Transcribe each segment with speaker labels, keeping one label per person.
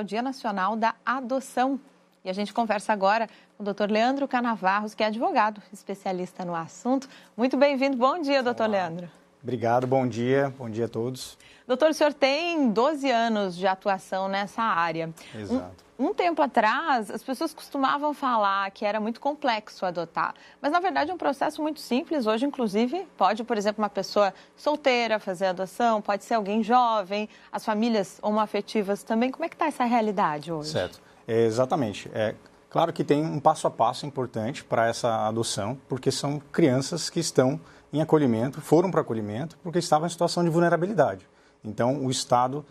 Speaker 1: o Dia Nacional da Adoção. E a gente conversa agora com o Dr. Leandro Canavarros, que é advogado, especialista no assunto. Muito bem-vindo. Bom dia, doutor Leandro.
Speaker 2: Obrigado, bom dia a todos.
Speaker 1: Doutor, o senhor tem 12 anos de atuação nessa área.
Speaker 2: Exato.
Speaker 1: Um tempo atrás, as pessoas costumavam falar que era muito complexo adotar, mas na verdade é um processo muito simples. Hoje, inclusive, pode, por exemplo, uma pessoa solteira fazer adoção, pode ser alguém jovem, as famílias homoafetivas também. Como é que está essa realidade hoje?
Speaker 2: Certo, exatamente. Claro que tem um passo a passo importante para essa adoção, porque são crianças que estão em acolhimento, foram para acolhimento, porque estavam em situação de vulnerabilidade. Então, o Estado,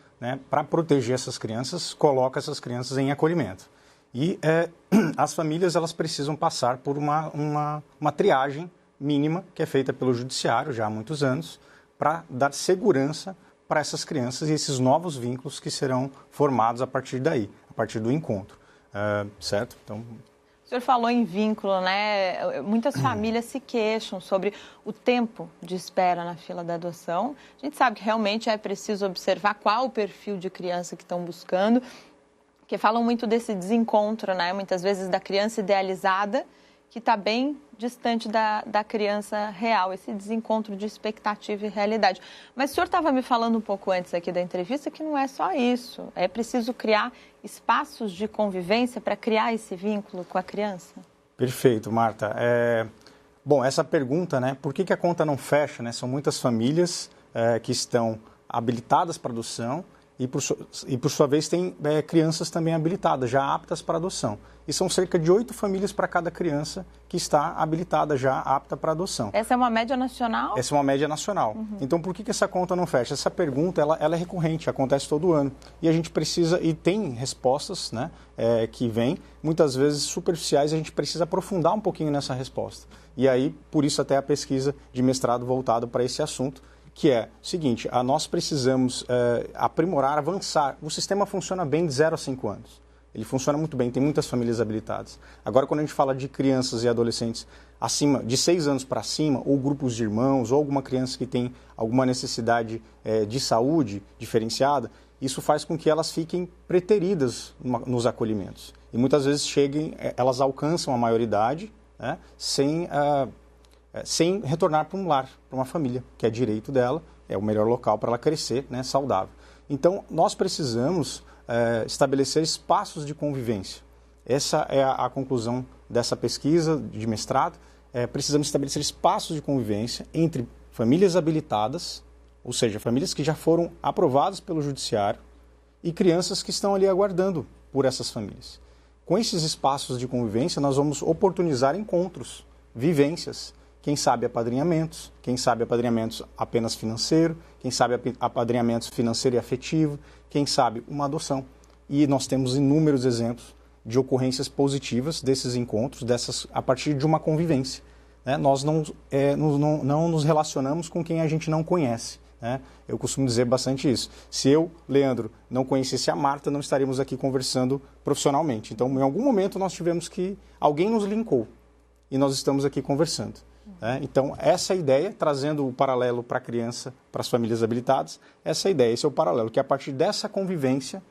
Speaker 2: para proteger essas crianças, coloca essas crianças em acolhimento. E as famílias elas precisam passar por uma triagem mínima, que é feita pelo Judiciário já há muitos anos, para dar segurança para essas crianças e esses novos vínculos que serão formados a partir daí, a partir do encontro. Certo? Então...
Speaker 1: O senhor falou em vínculo, né? Muitas famílias se queixam sobre o tempo de espera na fila da adoção. A gente sabe que realmente é preciso observar qual o perfil de criança que estão buscando, porque falam muito desse desencontro, né? Muitas vezes da criança idealizada, que está bem distante da criança real, esse desencontro de expectativa e realidade. Mas o senhor estava me falando um pouco antes aqui da entrevista que não é só isso, é preciso criar espaços de convivência para criar esse vínculo com a criança?
Speaker 2: Perfeito, Marta. Bom, essa pergunta, por que a conta não fecha, São muitas famílias que estão habilitadas para adoção e por sua vez, tem crianças também habilitadas, já aptas para adoção. E são cerca de 8 famílias para cada criança que está habilitada, já apta para adoção.
Speaker 1: Essa é uma média nacional?
Speaker 2: Essa é uma média nacional. Uhum. Então, por que essa conta não fecha? Essa pergunta, ela é recorrente, acontece todo ano. E a gente precisa, e tem respostas que vêm, muitas vezes superficiais, e a gente precisa aprofundar um pouquinho nessa resposta. E aí, por isso até a pesquisa de mestrado voltado para esse assunto, que é o seguinte, nós precisamos aprimorar, avançar. O sistema funciona bem de 0 a 5 anos. Ele funciona muito bem, tem muitas famílias habilitadas. Agora, quando a gente fala de crianças e adolescentes acima de 6 anos para cima, ou grupos de irmãos, ou alguma criança que tem alguma necessidade de saúde diferenciada, isso faz com que elas fiquem preteridas nos acolhimentos. E muitas vezes elas alcançam a maioridade, sem retornar para um lar, para uma família, que é direito dela, é o melhor local para ela crescer, saudável. Então, nós precisamos estabelecer espaços de convivência. Essa é a conclusão dessa pesquisa de mestrado. Precisamos estabelecer espaços de convivência entre famílias habilitadas, ou seja, famílias que já foram aprovadas pelo Judiciário, e crianças que estão ali aguardando por essas famílias. Com esses espaços de convivência, nós vamos oportunizar encontros, vivências, quem sabe apadrinhamentos apenas financeiro, quem sabe apadrinhamentos financeiro e afetivo, quem sabe uma adoção. E nós temos inúmeros exemplos de ocorrências positivas desses encontros, a partir de uma convivência. Nós não nos relacionamos com quem a gente não conhece. Eu costumo dizer bastante isso. Se eu, Leandro, não conhecesse a Marta, não estaríamos aqui conversando profissionalmente. Então, em algum momento, nós tivemos alguém nos linkou e nós estamos aqui conversando. Então, essa ideia, trazendo o paralelo para a criança, para as famílias habilitadas, esse é o paralelo, que a partir dessa convivência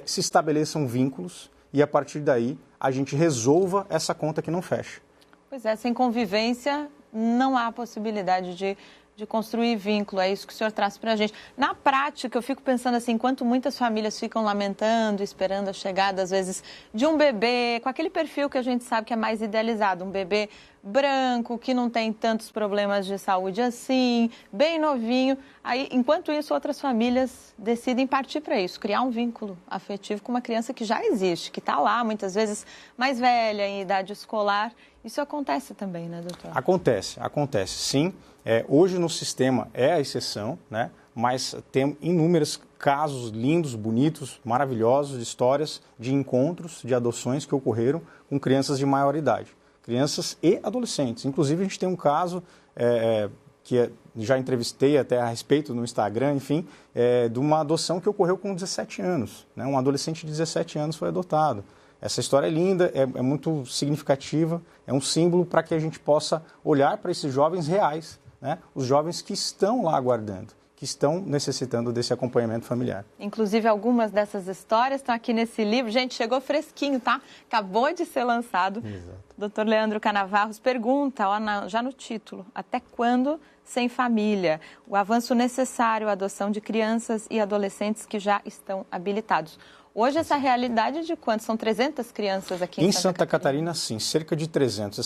Speaker 2: se estabeleçam vínculos e a partir daí a gente resolva essa conta que não fecha.
Speaker 1: Pois é, sem convivência não há possibilidade de construir vínculo, é isso que o senhor traz para a gente. Na prática, eu fico pensando assim, enquanto muitas famílias ficam lamentando, esperando a chegada, às vezes, de um bebê, com aquele perfil que a gente sabe que é mais idealizado, um bebê branco, que não tem tantos problemas de saúde assim, bem novinho. Aí, enquanto isso, outras famílias decidem partir para isso, criar um vínculo afetivo com uma criança que já existe, que está lá, muias vezes mais velha, em idade escolar. Isso acontece também, né, doutor?
Speaker 2: Acontece, sim. Hoje no sistema é a exceção, mas tem inúmeros casos lindos, bonitos, maravilhosos, de histórias de encontros, de adoções que ocorreram com crianças de maior idade. Crianças e adolescentes. Inclusive, a gente tem um caso que já entrevistei até a respeito no Instagram, enfim, de uma adoção que ocorreu com 17 anos. Um adolescente de 17 anos foi adotado. Essa história é linda, é muito significativa, é um símbolo para que a gente possa olhar para esses jovens reais, os jovens que estão lá aguardando, que estão necessitando desse acompanhamento familiar.
Speaker 1: Inclusive, algumas dessas histórias estão aqui nesse livro. Gente, chegou fresquinho, tá? Acabou de ser lançado. Exato. Dr. Leandro Canavarros pergunta, já no título, até quando sem família? O avanço necessário à adoção de crianças e adolescentes que já estão habilitados. Hoje, essa realidade de quanto? São 300 crianças aqui em
Speaker 2: Santa Catarina, sim, cerca de 300.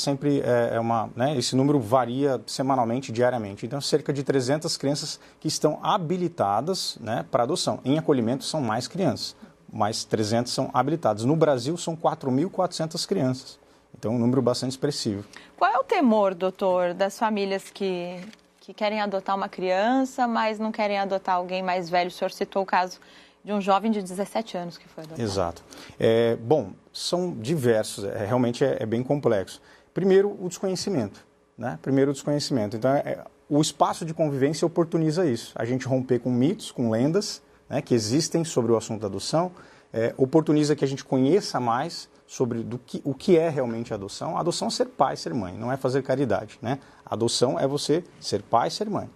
Speaker 2: Esse número varia semanalmente, diariamente. Então, cerca de 300 crianças que estão habilitadas, né, para adoção. Em acolhimento são mais crianças, mas 300 são habilitadas. No Brasil, são 4.400 crianças. Então, um número bastante expressivo.
Speaker 1: Qual é o temor, doutor, das famílias que querem adotar uma criança, mas não querem adotar alguém mais velho? O senhor citou o caso de um jovem de 17 anos que foi adotado.
Speaker 2: Exato. Bom, são diversos, realmente é bem complexo. Primeiro, o desconhecimento, né? Então, o espaço de convivência oportuniza isso. A gente romper com mitos, com lendas, né, que existem sobre o assunto da adoção, oportuniza que a gente conheça mais sobre o que é realmente a adoção. A adoção é ser pai, ser mãe, não é fazer caridade, né? A adoção é você ser pai, ser mãe.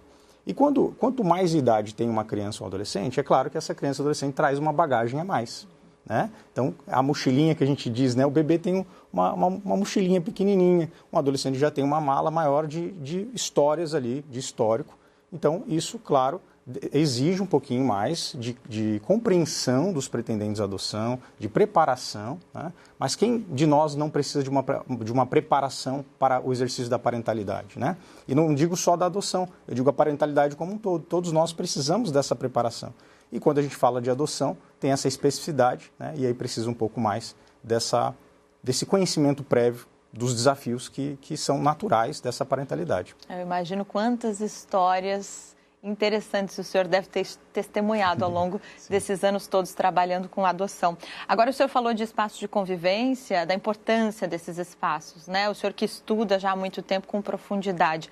Speaker 2: E quanto mais idade tem uma criança ou um adolescente, é claro que essa criança ou adolescente traz uma bagagem a mais, né? Então, a mochilinha que a gente diz, né? O bebê tem uma mochilinha pequenininha, um adolescente já tem uma mala maior de histórias ali, de histórico. Então, isso, claro, exige um pouquinho mais de compreensão dos pretendentes à adoção, de preparação, né? Mas quem de nós não precisa de uma preparação para o exercício da parentalidade, né? E não digo só da adoção, eu digo a parentalidade como um todo. Todos nós precisamos dessa preparação. E quando a gente fala de adoção, tem essa especificidade, né? E aí precisa um pouco mais desse conhecimento prévio dos desafios que são naturais dessa parentalidade.
Speaker 1: Eu imagino quantas histórias interessantes o senhor deve ter testemunhado ao longo desses anos todos trabalhando com adoção. Agora, o senhor falou de espaços de convivência, da importância desses espaços, né? O senhor que estuda já há muito tempo com profundidade.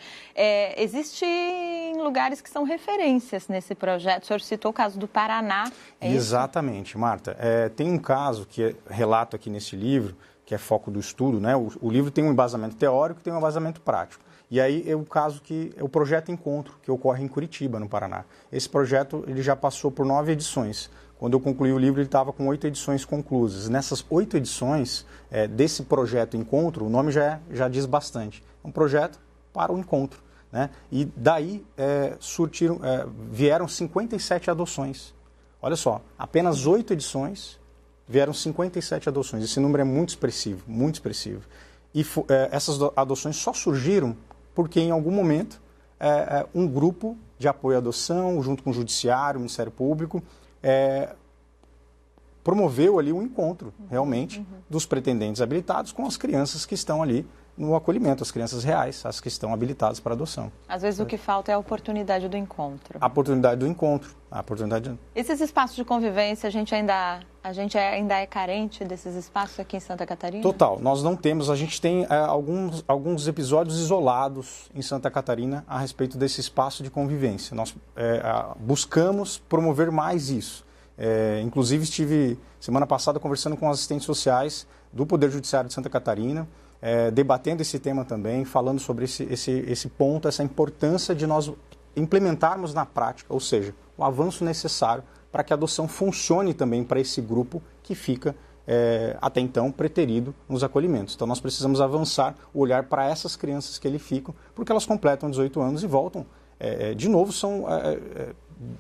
Speaker 1: Existem lugares que são referências nesse projeto. O senhor citou o caso do Paraná.
Speaker 2: Exatamente, Marta. Tem um caso que relato aqui nesse livro, que é foco do estudo, né? O livro tem um embasamento teórico e tem um embasamento prático. E aí é o caso que é o projeto Encontro, que ocorre em Curitiba, no Paraná. Esse projeto ele já passou por 9 edições. Quando eu concluí o livro, ele estava com 8 edições conclusas. Nessas 8 edições desse projeto Encontro, o nome já diz bastante. É um projeto para o encontro, né? E daí vieram 57 adoções. Olha só, apenas 8 edições, vieram 57 adoções. Esse número é muito expressivo, muito expressivo. E essas adoções só surgiram porque em algum momento um grupo de apoio à adoção, junto com o Judiciário, o Ministério Público, promoveu ali um encontro, realmente, dos pretendentes habilitados com as crianças que estão ali no acolhimento, as crianças reais, as que estão habilitadas para adoção.
Speaker 1: Às vezes o que falta é a oportunidade do encontro.
Speaker 2: A oportunidade do encontro.
Speaker 1: Esses espaços de convivência, a gente ainda é carente desses espaços aqui em Santa Catarina?
Speaker 2: Total. Nós não temos, a gente tem alguns episódios isolados em Santa Catarina a respeito desse espaço de convivência. Nós buscamos promover mais isso. Inclusive, estive semana passada conversando com assistentes sociais do Poder Judiciário de Santa Catarina, debatendo esse tema também, falando sobre esse ponto, essa importância de nós implementarmos na prática, ou seja, o avanço necessário para que a adoção funcione também para esse grupo que fica até então preterido nos acolhimentos. Então nós precisamos avançar o olhar para essas crianças que ali ficam, porque elas completam 18 anos e voltam. De novo,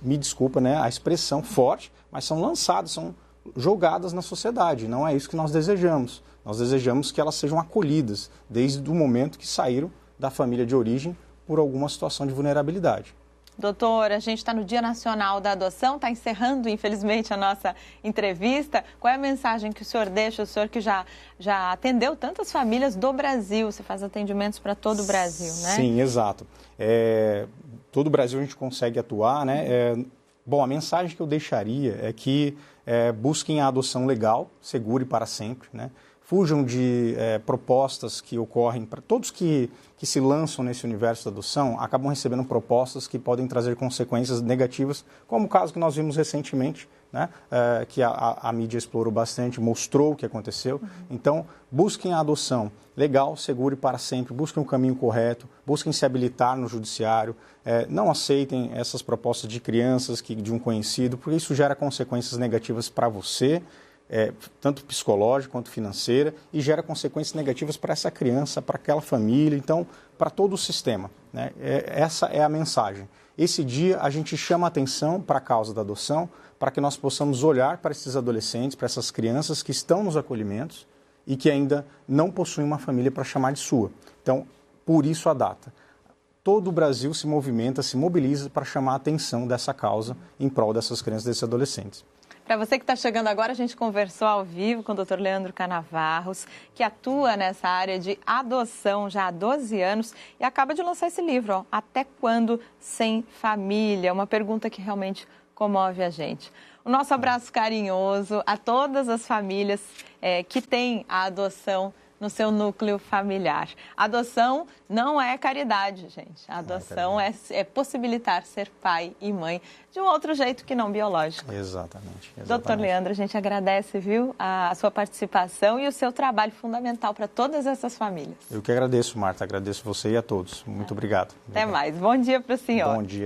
Speaker 2: me desculpa, né, a expressão forte, mas são lançadas, são jogadas na sociedade. Não é isso que nós desejamos. Nós desejamos que elas sejam acolhidas desde o momento que saíram da família de origem por alguma situação de vulnerabilidade.
Speaker 1: Doutor, a gente está no Dia Nacional da Adoção, está encerrando, infelizmente, a nossa entrevista. Qual é a mensagem que o senhor deixa, o senhor que já atendeu tantas famílias do Brasil? Você faz atendimentos para todo o Brasil, né?
Speaker 2: Sim, exato. Todo o Brasil a gente consegue atuar, né? Bom, a mensagem que eu deixaria é que busquem a adoção legal, segura e para sempre, né? Fujam de propostas que ocorrem para todos que se lançam nesse universo da adoção, acabam recebendo propostas que podem trazer consequências negativas, como o caso que nós vimos recentemente, né? Que a mídia explorou bastante, mostrou o que aconteceu. Então, busquem a adoção legal, segura e para sempre, busquem o caminho correto, busquem se habilitar no judiciário, não aceitem essas propostas de crianças de um conhecido, porque isso gera consequências negativas para você, tanto psicológica quanto financeira, e gera consequências negativas para essa criança, para aquela família, então, para todo o sistema, né? Essa é a mensagem. Esse dia a gente chama a atenção para a causa da adoção, para que nós possamos olhar para esses adolescentes, para essas crianças que estão nos acolhimentos e que ainda não possuem uma família para chamar de sua. Então, por isso a data. Todo o Brasil se movimenta, se mobiliza para chamar a atenção dessa causa em prol dessas crianças e desses adolescentes.
Speaker 1: Para você que está chegando agora, a gente conversou ao vivo com o Dr. Leandro Canavarros, que atua nessa área de adoção já há 12 anos e acaba de lançar esse livro, ó, Até Quando Sem Família? Uma pergunta que realmente comove a gente. O nosso abraço carinhoso a todas as famílias que têm a adoção no seu núcleo familiar. Adoção não é caridade, gente. A adoção é possibilitar ser pai e mãe de um outro jeito que não biológico.
Speaker 2: Exatamente.
Speaker 1: Doutor Leandro, a gente agradece, viu, a sua participação e o seu trabalho fundamental para todas essas famílias.
Speaker 2: Eu que agradeço, Marta. Agradeço você e a todos. Muito obrigado.
Speaker 1: Até mais. Bom dia para o senhor.
Speaker 2: Bom dia.